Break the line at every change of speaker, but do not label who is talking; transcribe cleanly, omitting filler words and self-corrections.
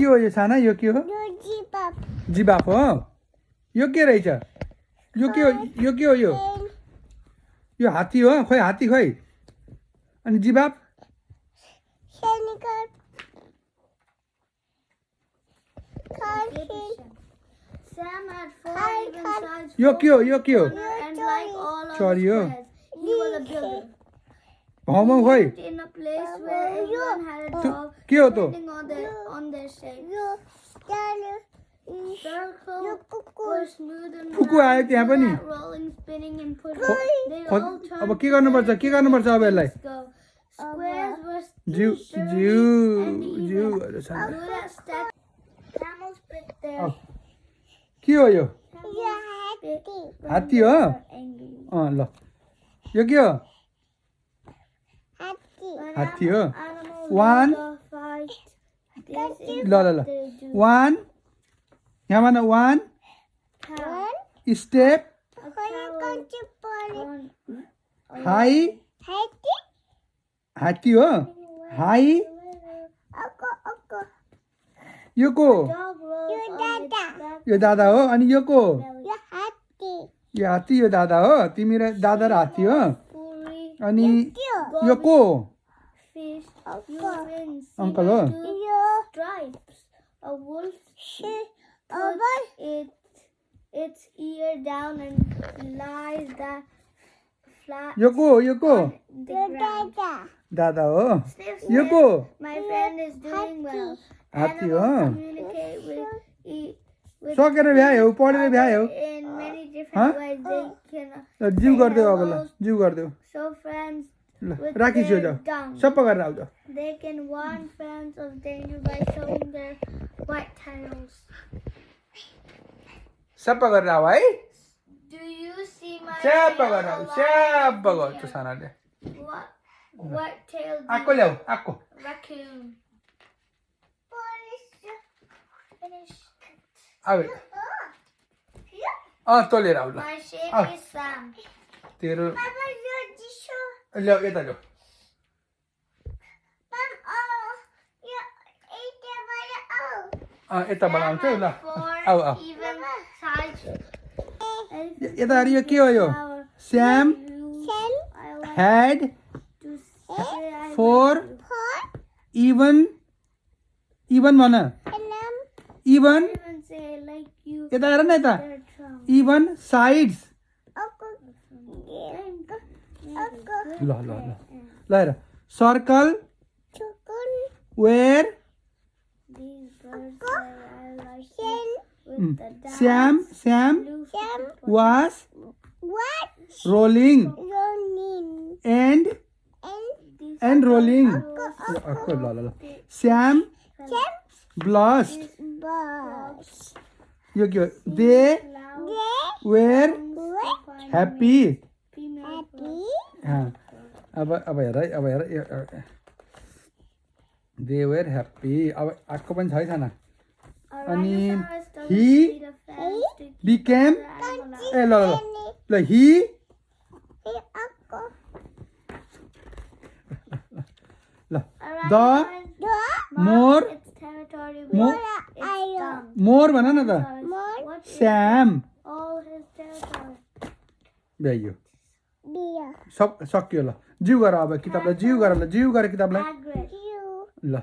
के हो यो साना यो के हो जिबाफ हो यो के रहेछ यो के हो यो हात्ती हो खोइ हात्ती खोइ अनि जिबाफ
Sam had 4 even sides.
यो के हो
And like all of
Sorry,
his
yo.
friends, he was a builder.
भाउमा खोइ
Lived in a place where everyone had a job
के हो त
depending on their shape. Circle were smooth and
Kuku आयो त्यहाँ पनि
flat, rolling, spinning, and pushing. They all turned
अब के गर्नुपर्छ अब यसलाई
go. Squares were
जिउ
sturdy
जिउ
and
जिउ
even.
अरे साना
Good at steps. Camels spit their
अब के हो यो
spit when
हात्ती
they
हो
were angry.
ल यो के हो
When
हात्ती हो
animals
One.
love to fight, this is
ल ल
what
ल
they do.
वान यहाँ भन वान
Cow.
Step
A cow on
high हात्ती हो हाई यो को
dog rolls on its back
यो दादा हो अनि यो को
belly.
यो हात्ती यो दादा हो तिमी र दादा र हात्ती हो
Furry
अनि यो को
fish. Humans see
Uncle हो
two stripes. A wolf puts its ear down and lies that flat
यो को
on the ground.
दादा हो
Sniff,
यो
sniff.
को
My friend is doing well.
हात्ती
Animals
हो
communicate with
सकेर भ्यायो पढेर भ्यायो
in many different ways. They can
जिउ गरिदेऊ अब ल जिउ गरिदेऊ
show friends
ल
with
राखिसु
their
जाऊ
tongue.
सबै गरेर आउँछ
They can warn friends of danger by showing their white tails.
सबै गरेर आऊ है
Do you see my
सबै गरेर आऊ
yellow
सबै
lion
गर्छु सानाले
here? What tail
आक्को ल्याऊ आक्को
raccoon? Finish.
आऊ तँ लिएर आऊ ल
My shape
Ah.
is Sam.
तेरो ल्याऊ यता ल्याऊ यताबाट आउँछ ल आऊ आऊ
Even sides.
यता हेर यो के हो यो स्याम
I like
had
to say I
four even even भन even
even say I like you.
यता हेर न यता
Their trunk.
इभन साइड्स ल ल ल ल her circle where
These birds say I like you. With the dark
स्याम स्याम
blue footprints.
वास rolling end
These
end rolling
birds
ल ल ल स्याम ब्लस्ट
frogs
यो के हो दे
loud
where
to find
happy
female birds.
अब हेर है अब हेर दे वेयर ह्याप्पी अब आएको पनि छ है साना
A
अनि
rhinoceros doesn't
he
need a fence to keep
became
other animals out.
ए ल ल ल हि ल
A
the
rhinoceros
more
marks its territory with
More.
its tongue.
मोर भन न त
What is
स्याम
all his territory?
भ्याइयो सक्यो ल जिउ गर अब किताबलाई जिउ गर ल जिउ गर किताबलाई
Hagrid.
ल